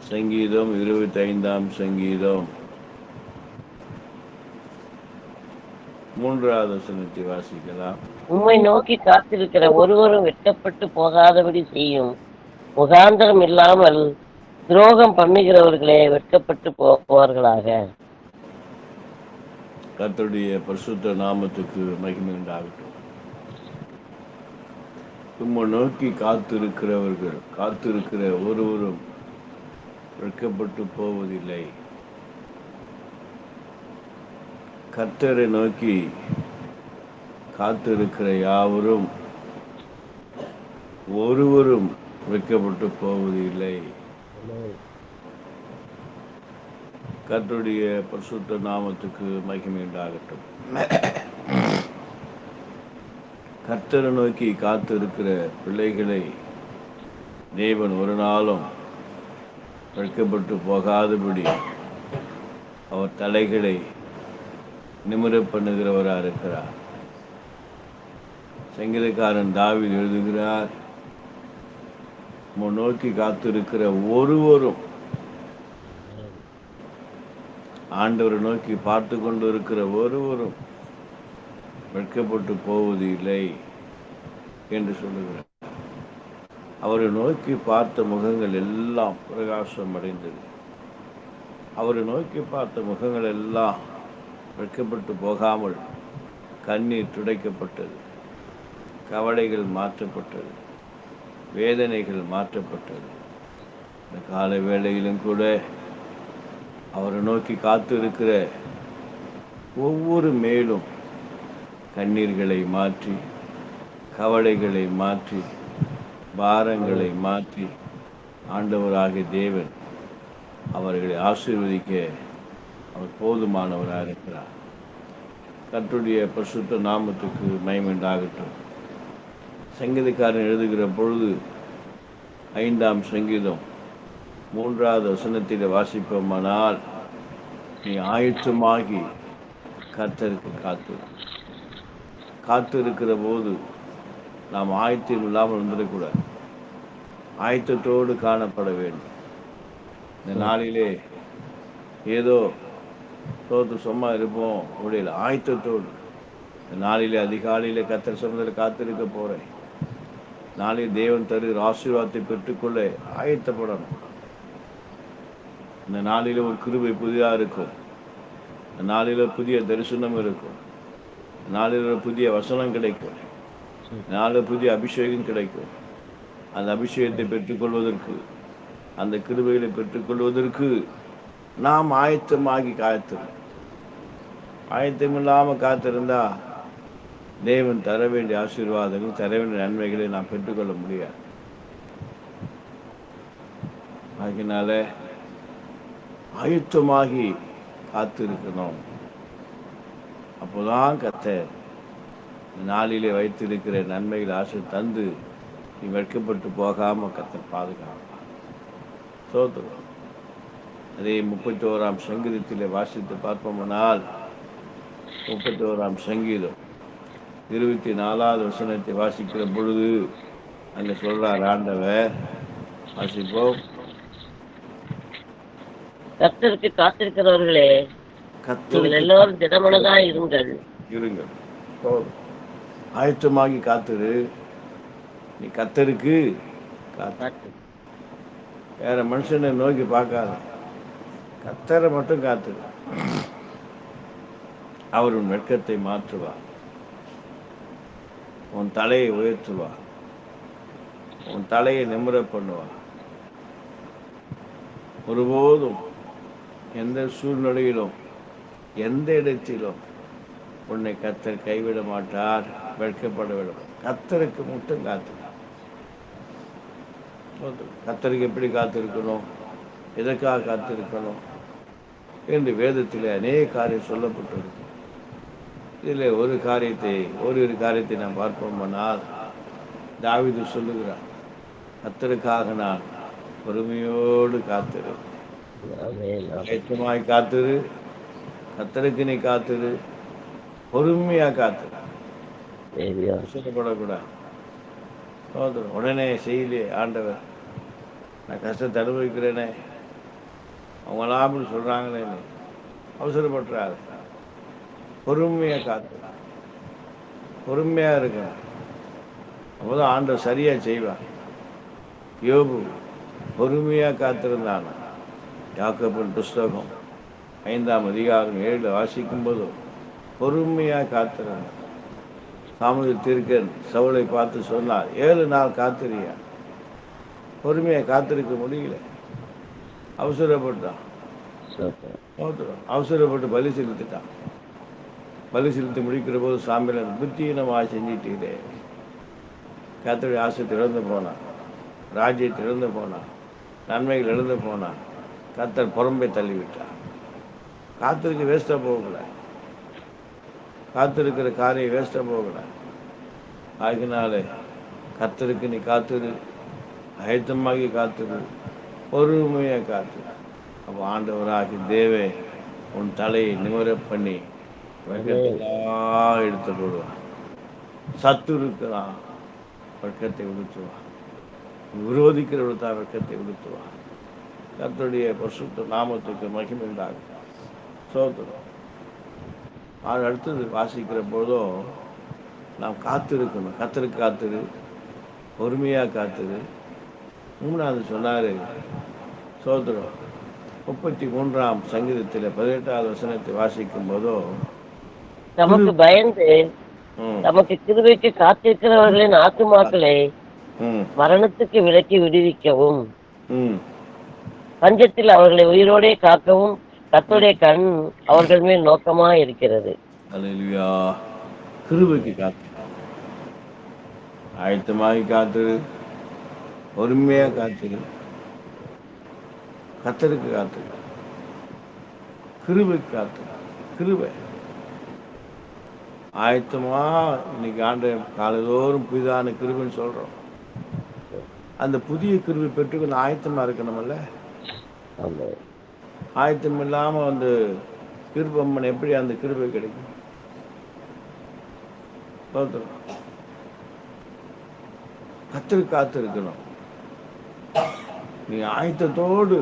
சங்கீதம் 25ஆம் சங்கீதம் 3வது வசனத்தை வாசிக்கலாம். உம்மை நோக்கி காத்திருக்கிற ஒருவரும் வெட்கப்பட்டு போகாதபடி செய்யும். முகாந்திரம் இல்லாமல் துரோகம் பண்ணுகிறவர்களே வெட்கப்பட்டு போவார்களாக. கர்த்தருடைய பரிசுத்த நாமத்துக்கு மகிமை உண்டாகட்டும். உம்மை நோக்கி காத்திருக்கிற ஒருவரும் வெட்கப்பட்டு போவதில்லை. கர்த்தரை நோக்கி காத்திருக்கிற யாவரும் ஒருவரும் வெட்கப்பட்டு போவதில்லை. கர்த்தருடைய பரிசுத்த நாமத்துக்கு மகிமை உண்டாகட்டும். கர்த்தரை நோக்கி காத்திருக்கிற பிள்ளைகளை தேவன் ஒரு நாளும் வெட்கப்பட்டு போகாதபடி அவர் தலைகளை நிமிர பண்ணுகிறவராக இருக்கிறார். சங்கீதக்காரன் தாவீது எழுதுகிறார், நோக்கி காத்திருக்கிற ஒருவரும், ஆண்டவரை நோக்கி பார்த்து கொண்டு இருக்கிற ஒருவரும் வெட்கப்பட்டு போவது இல்லை என்று சொல்லுகிறார். அவரை நோக்கி பார்த்த முகங்கள் எல்லாம் பிரகாசம் அடைந்தது. அவரை நோக்கி பார்த்த முகங்கள் எல்லாம் வெட்கப்பட்டு போகாமல் கண்ணீர் துடைக்கப்பட்டது, கவலைகள் மாற்றப்பட்டது, வேதனைகள் மாற்றப்பட்டது. இந்த கால வேளையிலும் கூட அவரை நோக்கி காத்து இருக்கிற ஒவ்வொரு மேலும் கண்ணீர்களை மாற்றி, கவலைகளை மாற்றி, பாரங்களை மாற்றி ஆண்டவராகிய தேவன் அவர்களை ஆசீர்வதிக்க அவர் போதுமானவராக இருக்கிறார். கர்த்தருடைய பரிசுத்த நாமத்துக்கு மகிமை உண்டாகட்டும். சங்கீதக்காரன் எழுதுகிற பொழுது 5ஆம் சங்கீதம் 3வது வசனத்தில் வாசிப்போமானால், நீ ஆயத்தமாகி கர்த்தருக்கு காத்திருக்கிற போது நாம் ஆயத்தம் இல்லாமல் வந்துடக்கூடாது. ஆயத்தத்தோடு காணப்பட வேண்டும். இந்த நாளிலே ஏதோ தோத்து சும்மா இருப்போம் முடியல. ஆயத்தத்தோடு இந்த நாளிலே அதிகாலையிலே கர்த்தர் சமூகத்தில் காத்திருக்க போறேன். நாளில் தேவன் தருகிற ஆசீர்வாதத்தை பெற்றுக்கொள்ள ஆயத்தப்படணும். இந்த நாளில ஒரு கிருபை புதிதாக இருக்கும். இந்த நாளில புதிய தரிசனம் இருக்கும். நாளில் ஒரு புதிய வசனம் கிடைக்கும். நாளில் புதிய அபிஷேகம் கிடைக்கும். அந்த அபிஷேகத்தை பெற்றுக்கொள்வதற்கு, அந்த கிருபைகளை பெற்றுக்கொள்வதற்கு நாம் ஆயத்தமாகி காத்திருந்தோம். ஆயத்தமில்லாமல் காத்திருந்தா தேவன் தர வேண்டிய ஆசீர்வாதங்கள், தர வேண்டிய நன்மைகளை நாம் பெற்றுக்கொள்ள முடியாது. அதனால ஆயத்தமாகி காத்திருக்கணும். அப்போதான் கர்த்தர் நாளிலே வைத்திருக்கிற நன்மைகள் ஆசை தந்து நீ வெட்கப்பட்டு போகாம கர்த்தர் பாதுகாப்பார். சோதரம் அதே 31ஆம் சங்கீதத்திலே வாசித்து பார்ப்போம்னால், 31ஆம் சங்கீதம் 24வது வசனத்தை வாசிக்கிற பொழுது அங்க சொல்றார் ஆண்டவர். வாசிப்போம். கர்த்தருக்கு காத்திருக்கிறவர்களே, நீங்கள் எல்லாரும் திடமனதா இருங்கள். ஆயத்தமாகி காத்திரு. நீ கர்த்தருக்கு காத்து. வேற மனுஷனை நோக்கி பார்க்காத, கர்த்தரை மட்டும் காத்துரு. அவர் உன் வெட்கத்தை மாற்றுவார், உன் தலையை உயர்த்துவார், உன் தலையை நிமிர பண்ணுவார். ஒருபோதும் எந்த சூழ்நிலையிலும் எந்த இடத்திலும் உன்னை கர்த்தர் கைவிட மாட்டார், வெட்கப்பட விட. கர்த்தருக்கு மட்டும் காத்து. கர்த்தருக்கு எப்படி காத்திருக்கணும், எதற்காக காத்திருக்கணும் என்று வேதத்தில் அநேக காரியம் சொல்லப்பட்டிருக்கு. இதில் ஒரு காரியத்தை நாம் பார்ப்போம்னால், தாவீது சொல்லுகிறார், கர்த்தருக்காக நான் பொறுமையோடு காத்திரு. ஆயத்தமாய் காத்திரு, கர்த்தருக்கு நீ காத்திரு, பொறுமையா காத்திரு. கஷ்டப்படக்கூடாது. உடனே செய்யலையே ஆண்டவர், நான் கஷ்டத்தை அனுபவிக்கிறேனே, அவங்களாம் அப்படி சொல்றாங்களே, அவசரப்படுறாரு. பொறுமையா காத்து, பொறுமையா இருக்கணும். அப்போதான் ஆண்டவர் சரியா செய்வார். யோபு பொறுமையா காத்திருந்தான். யாக்கோபின் புஸ்தகம் 5ஆம் அதிகாரம் 7 வாசிக்கும் போது பொறுமையா காத்திருந்தான். சாமுவேல் தீர்க்கன் சவுலை பார்த்து சொன்னார், 7 நாள் காத்திரியா. பொறுமையா காத்திருக்க முடியல, அவசரப்பட்டான். அவசரப்பட்டு பலி செலுத்திட்டான். பலி செலுத்தி முடிக்கிற போது சாமியில் புத்தியினமாக செஞ்சிட்டீரே. கர்த்தருடைய ஆசையை இழந்து போனான், ராஜ்யத்தை இழந்து போனான், நன்மைகள் இழந்து போனான். கர்த்தர் புறம்பை தள்ளிவிட்டார். காத்திருக்க வேஸ்ட்டாக போகக்கூடாது, காத்திருக்கிற காரியம் வேஸ்ட்டாக போகக்கூடாது. ஆகினால கர்த்தருக்கு நீ காத்திரு, ஆயத்தமாகி காத்திரு, பொறுமையாக காத்திரு. அப்போ ஆண்டவராகி தேவே உன் தலையை நிமிர பண்ணி வெக்கத்தெல்லாம் எடுத்து போடுவான். சத்து இருக்கிறான், வெட்கத்தை விழுத்துவான். விரோதிக்கிறவர்தான் வெட்கத்தை விழுத்துவான். கர்த்தருடைய பரிசுத்த நாமத்துக்கு மகிமை உண்டாகும். சோதரம் அடுத்தது வாசிக்கிற போதும் நாம் காத்திருக்கணும். கர்த்தருக்கு காத்திரு, பொறுமையாக காத்திரு. 3வது சொன்னாரு, சோதரம் 33ஆம் சங்கீதத்தில் 18வது வசனத்தை வாசிக்கும் போதோ, நமக்கு பயந்து நமக்கு கிருபைக்கு காத்திருக்கிறவர்களின் ஆத்துமாக்களை மரணத்துக்கு விலக்கி விடுவிக்கவும் பஞ்சத்தில் அவர்களை உயிரோடே காக்கவும் கர்த்தருடைய கண் அவர்கள் மேல் நோக்கமா இருக்கிறது. அல்லேலூயா. கிருபைக்கு காத்து, ஆயத்தமாகி காத்திரு, பொறுமையா காத்திரு, கர்த்தருக்கு காத்திரு, கிருபைக்கு காத்திரு. கிருபை ஆயத்தமா இன்னைக்கு ஆண்டு காலைதோறும் புதிதான கிருபைன்னு சொல்றோம். அந்த புதிய கிருபை பெற்றுக்கொண்டு ஆயத்தமா இருக்கணும்ல. ஆயத்தம் இல்லாம வந்து கிருபம்மன் எப்படி அந்த கிருபை கிடைக்கும்? கர்த்தருக்கு காத்து இருக்கணும். நீ ஆயத்தத்தோடு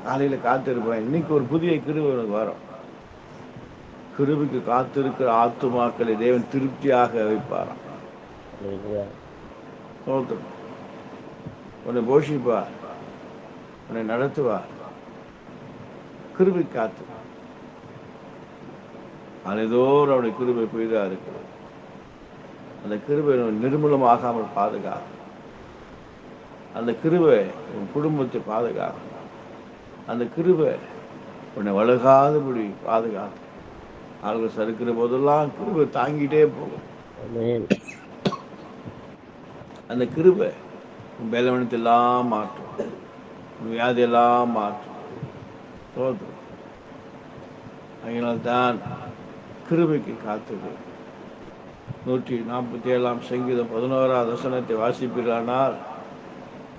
காலையில காத்திருப்பேன். இன்னைக்கு ஒரு புதிய கிருபை உனக்கு வரும். கிருபைக்கு காத்திருக்கிற ஆத்துமாக்களை தேவன் திருப்தியாக வைப்பாராம். உன்னை போஷிப்பார், உன்னை நடத்துவார். கிருபை காத்து அனைதோறும் அவருடைய கிருபை புதிதா இருக்கு. அந்த கிருபை நிர்மூலமாகாமல் பாதுகாக்கும். அந்த கிருபை உன் குடும்பத்தை பாதுகாக்கும். அந்த கிருபை உன்னை வழுகாதபடி பாதுகாக்கும். ஆளுகள் சறுக்கிற போதெல்லாம் கிருபை தாங்கிட்டே போகும். அந்த கிருபை உன் பலவீனத்தை எல்லாம் மாற்றும், வியாதியெல்லாம் மாற்றும். அதனால்தான் கிருபைக்கு காத்தது. 147ஆம் சங்கீதம் 11வது வசனத்தை வாசிப்பீர்களானால்,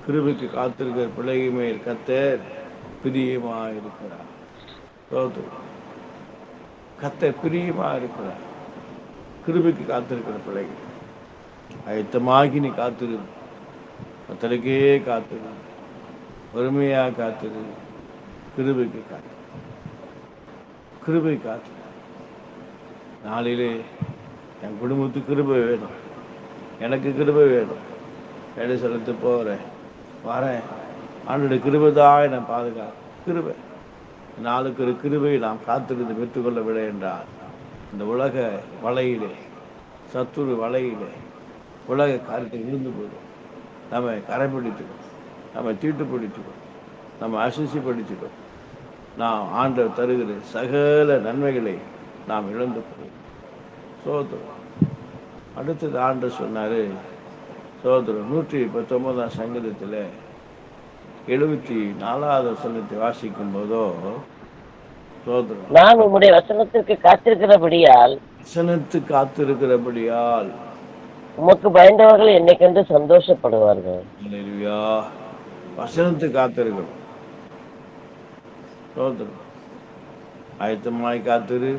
கிருபைக்கு காத்திருக்கிற பிள்ளையை மேல் கர்த்தர் பிரியமாக இருக்கிறார். கர்த்தர் பிரியமாக இருக்கிறார். கிருபைக்கு காத்திருக்கிற பிள்ளைகள் ஆயத்தமாகி நீ காத்திரு, கர்த்தருக்கே காத்திரு, பொறுமையாக காத்திரு, கிருபைக்கு காத்து, கிருபை காத்து. நாளிலே என் குடும்பத்துக்கு கிருபை வேணும், எனக்கு கிருபை வேணும். வேலை செலுத்து போகிறேன், வரேன், ஆண்டோட கிருபை தான் என்னை பாதுகாப்பு. கிருபை நாளுக்கு ஒரு கிருபை நாம் காத்திருந்து பெற்றுக்கொள்ளவில்லை என்றால் இந்த உலக வலையிலே, சத்துரு வலையிலே, உலக காரியத்தை விழுந்து போதும். நம்ம கரைப்பிடிச்சுக்கணும், நம்ம தீட்டுப்பிடிச்சுக்கணும், நம்ம அசுசிப்படுத்திக்கணும். நாம் ஆண்டவர் தருகிற சகல நன்மைகளை நாம் இழந்து போகிறோம். சோதரம் அடுத்தது ஆண்டவர் சொன்னாரு, சோதரம் 119ஆம் சங்கீதத்தில் 74வது வசனத்தை வாசிக்கும் போதோ, சோதரம் நான் உம்முடைய வசனத்திற்கு காத்திருக்கிறபடியால், வசனத்துக்கு காத்திருக்கிறபடியால் உமக்கு பயந்தவர்கள் என்னை கண்டு சந்தோஷப்படுவார்கள். அல்லேலூயா. வசனத்துக்கு காத்திருக்கணும். சோதரம் ஆயத்தமாய் காத்திரு,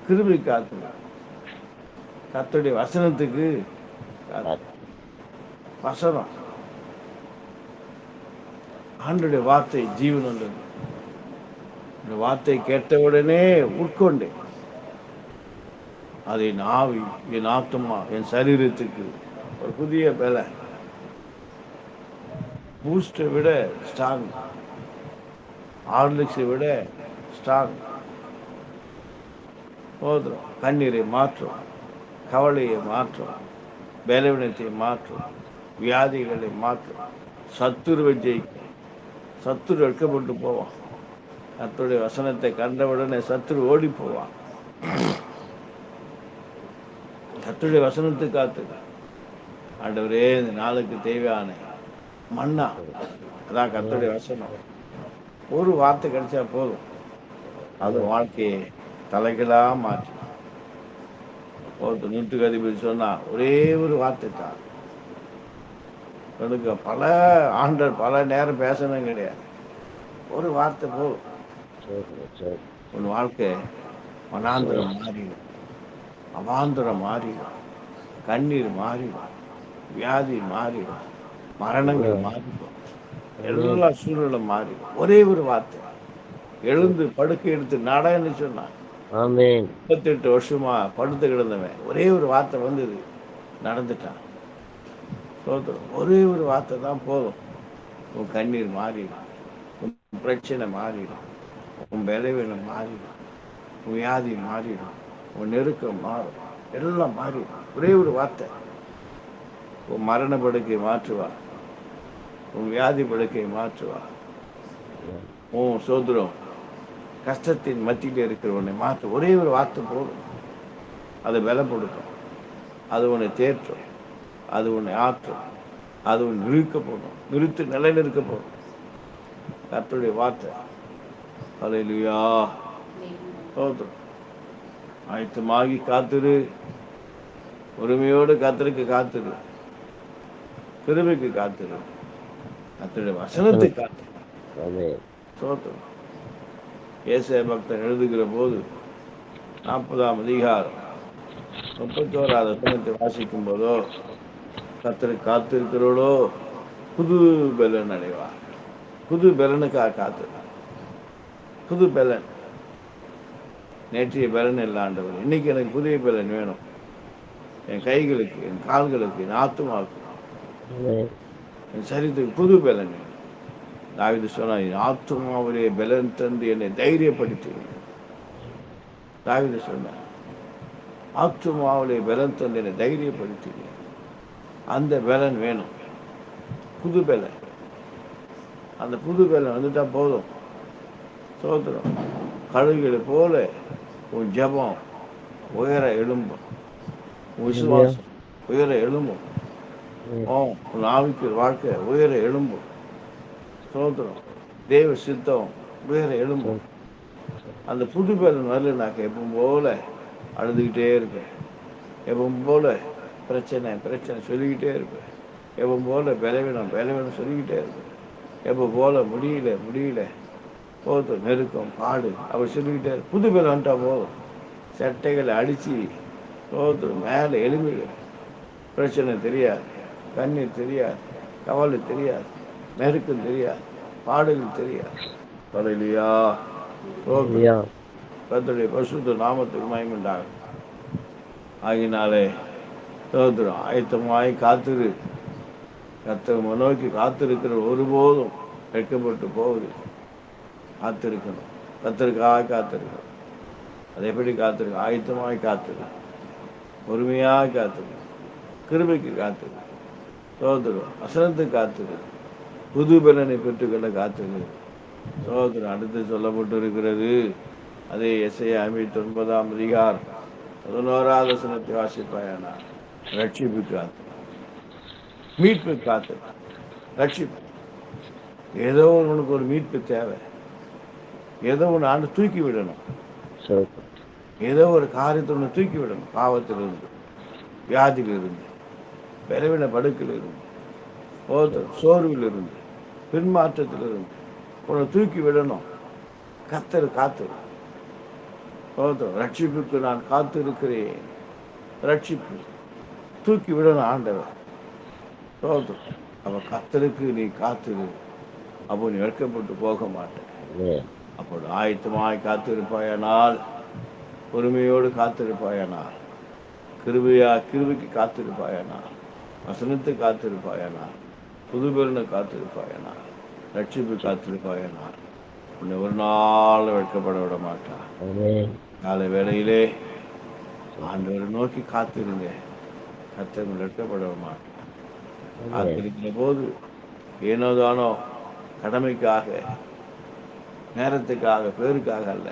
கிருபை காத்திரு, கர்த்தருடைய வசனத்துக்கு காத்திரு. வசனம் ஆண்டுடைய வார்த்தை ஜீவன் உள்ளது. இந்த வார்த்தை கேட்டவுடனே உட்கொண்டேன். அதை என் ஆவி, என் ஆத்மா, என் சரீரத்துக்கு ஒரு புதிய பல பூஸ்டை விட ஸ்ட்ராங், ஹார்லிக்ஸை விட ஸ்ட்ராங். போதும். கண்ணீரை மாற்றும், கவலையை மாற்றும், பலவீனத்தை மாற்றும், வியாதிகளை மாற்றும், சத்துருவை ஜெயிக்கும். சத்துரு எடுக்கப்பட்டு போவான். கர்த்தருடைய வசனத்தை கண்டவுடனே சத்துரு ஓடி போவான். கர்த்தருடைய வசனத்தை காத்து ஆண்டவரே இந்த நாளுக்கு தேவையான மன்னா, அதான் கர்த்தருடைய வசனம். ஒரு வார்த்தை கிடைச்சா போதும், அது வாழ்க்கையை தலைகளா மாற்றி. ஒருத்தர் 100க்கு அதிபதி சொன்னா ஒரே ஒரு வார்த்தை தான். எனக்கு பல ஆண்டர் பல நேரம் பேசணும் கிடையாது, ஒரு வார்த்தை போதும். உன் வாழ்க்கை மனாந்திரம் மாறிடும், அவாந்திரம் மாறிடும், கண்ணீர் மாறிடும், வியாதி மாறிடும், மரணங்கள் மாறிடும், எல்லா சூழலும் மாறிடும். ஒரே ஒரு வார்த்தை. எழுந்து படுக்கை எடுத்து நடன்னு சொன்னான். 38 வருஷமா படுத்து கிடந்தவன் ஒரே ஒரு வார்த்தை வந்தது, நடந்துட்டான். ஒரே ஒரு வார்த்தை தான் போதும். உன் கண்ணீர் மாறிடும், உன் பிரச்சனை மாறிடும், உன் பலவீனம் மாறிடும், உன் வியாதி மாறிடும், உன் நெருக்கம் மாறும், எல்லாம் மாறிடும். ஒரே ஒரு வார்த்தை. உன் மரண படுக்கை மாற்றுவா, உன் வியாதி படுக்கை மாற்றுவா, உன் சோதரம் கஷ்டத்தின் மத்தியில் இருக்கிறவனை மாற்ற ஒரே ஒரு வார்த்தை போதும். அதை பலப்படுத்தும், அது உன்னை தேற்றும், அது உன்னை ஆற்றும், அது உன்னை நிறுத்து நிலையில் இருக்க போடும். கர்த்தருடைய வார்த்தை. ஹல்லேலூயா. ஸ்தோத்திரம். ஆயத்தமாகி காத்திரு, உரிமையோடு கர்த்தருக்கு காத்திரு, கிருபைக்கு காத்திரு, கர்த்தருடைய வசனத்தை காத்திரு. ஸ்தோத்திரம். ஏசாயா பக்தன் எழுதுகிற போது 40ஆம் அதிகாரம் 31வது வசனத்தை வாசிக்கும் போதோ, கர்த்தருக்கு காத்திருக்கிறோடோ புது பலன் அடைவார். புது பலனுக்காக காத்திரு, புது பலன். நேற்றைய பலன் இல்லை ஆண்டவர், இன்னைக்கு எனக்கு புதிய பலன் வேணும். என் கைகளுக்கு, என் கால்களுக்கு, என் ஆத்துமாவுக்கு, என் சரீரத்துக்கு புது பலன் வேணும். தாவீது சொன்னான், என் ஆத்துமாவிலே பலன் தந்து என்னை தைரியப்படுத்தி. தாவீது சொன்னான், ஆத்துமாவிலே பலன் தந்து என்னை தைரியப்படுத்தி. அந்த பலன் வேணும், புது பலன். அந்த புது பலன் வந்துட்டா போதும். ஸ்தோத்திரம். கழுகுகளை போல உன் ஜெபம் உயர எழும்பும், விசுவாசம் உயர எழும்பும், உன் ஆவிக்கு வாழ்க்கை உயர எழும்பும். ஸ்தோத்திரம். தேவ சித்தம் உயர எழும்பும். அந்த புது பலன் வரலனாக்க எப்பவும் போல அழுதுகிட்டே இருப்பேன், எப்பவும் போல பிரச்சனை சொல்லிக்கிட்டே இருப்பேன், எப்பவும் போல பலவீனம் சொல்லிக்கிட்டே இருப்பேன், எப்போ போல முடியல போதும், நெருக்கம் பாடு அவர் சொல்லிக்கிட்டே. புது பலன் வந்துட்டா போதும். சட்டைகளை அடித்து போதும், மேலே எலும்புக. பிரச்சனை தெரியாது, கண்ணீர் தெரியாது, கவலை தெரியாது, நெருக்கம் தெரியாது, பாடுகள் தெரியாது. ஹல்லேலூயா. கர்த்தருடைய பரிசுத்த நாமத்துக்கு மகிமையுண்டாகும். ஆகினாலே ஸ்தோத்திரம். ஆயத்தமாய் காத்திரு. கர்த்தரை நோக்கி காத்திருக்கிற ஒருபோதும் வெட்கப்பட்டு போகுது. காத்திருக்கணும், கர்த்தருக்காக காத்திருக்கணும். அதை எப்படி காத்திருக்க? ஆயத்தமாய் காத்திரு, பொறுமையாக காத்திரு, கிருபைக்கு காத்திரு, ஸ்தோத்திரம். வசனத்துக்கு காத்திரு, புது பலனை பெற்றுக்கொள்ள காத்திரு. ஸ்தோத்திரம். அடுத்து சொல்லப்பட்டு இருக்கிறது அதே எஸ்ஐயா 59ஆம் அதிகாரம் 11வது வசனத்தை வாசிப்பாயானா, ரட்சிப்பு காத்து, மீட்பு காத்து, ரட்சிப்பு. ஏதோ உனக்கு ஒரு மீட்பு தேவை, ஏதோ ஒன்று ஆண்டு தூக்கி விடணும், ஏதோ ஒரு காரியத்தை ஒன்று தூக்கி விடணும். பாவத்திலிருந்து, வியாதியிலிருந்து, பலவீன படுக்கிலிருந்து, சோர்விலிருந்து, பின்மாற்றத்திலிருந்து உன்னை தூக்கி விடணும். கர்த்தர் காத்து. ரட்சிப்புக்கு நான் காத்து இருக்கிறேன். ரட்சிப்பு தூக்கி விடணும் ஆண்டவர். அவன் கர்த்தருக்கு நீ காத்திரு, அப்போ நீ வெட்கப்பட்டு போக மாட்டேன். ஆமென். அப்போது ஆயத்தமாய் காத்திருப்பாயானால், பொறுமையோடு காத்திருப்பாயானால், கிருபைக்கு காத்திருப்பாயானால், வசனத்துக்கு காத்திருப்பாயானால், புதுபெருனை காத்திருப்பாயானால், ரட்சிப்பு காத்திருப்பாயானால், உன்னை ஒரு நாள் வெட்கப்பட விட மாட்டான். ஆமென். காலை வேளையிலே ஆண்டவரை நோக்கி காத்திருங்க, கர்த்தர் வெட்கப்பட விட மாட்டான். ஆமென். காத்திருக்கிற போது ஏனோதானோ கடமைக்காக, நேரத்துக்காக, பேருக்காக அல்ல,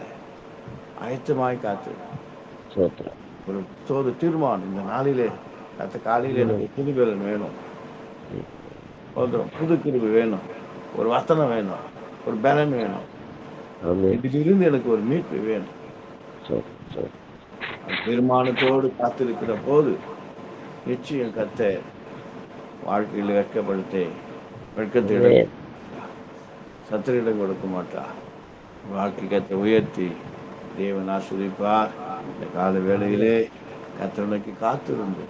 ஆயத்தமாய் காத்திரு. ஸ்தோத்திரம். ஒரு தீர்மானம், இந்த நாளிலே காலையிலே எனக்கு புதுபெலன் வேணும், புது கிருபை வேணும், ஒரு வசனம் வேணும், ஒரு பலன் வேணும், ஆமென். இதிலிருந்து எனக்கு ஒரு மீட்பு வேணும். ஸ்தோத்திரம். அந்த தீர்மானத்தோடு காத்திருக்கிற போது நிச்சயம் கர்த்தர் வாழ்க்கையில் வெட்கத்திடம் ஆமென். சத்திரிடம் கொடுக்க மாட்டார். வாழ்க்கை கர்த்தர் உயர்த்தி தேவன் ஆசீர்வதிப்பார். இந்த கால வேளையிலே கர்த்தரை நோக்கி காத்திருந்து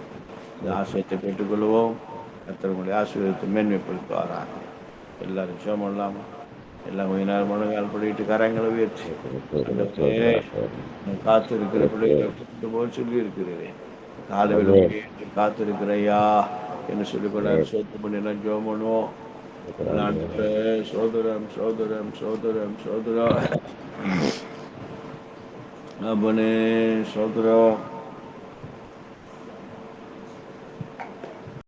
இந்த ஆசீர்வாதத்தை பெற்றுக்கொள்வோம். கர்த்தர் உங்களுடைய ஆசீர்வாதத்தை மேன்மைப்படுத்துவாராக. எல்லாரும் ஜெபம் பண்ணலாமா? எல்லாம் கொஞ்ச நேரம் முழங்கால் படிட்டு கரங்களை உயர்த்தி காத்திருக்கிற பிள்ளைகளை போல் சொல்லி இருக்கிறேன். காலையில் காத்திருக்கிறையா என்று சொல்லிக்கொள்ள சோத்து பண்ணி நான் ஜெபம் பண்ணுவோம். சோதரம் சோதரம் சோதரம் சோதரம் அப்பனே சோதரம்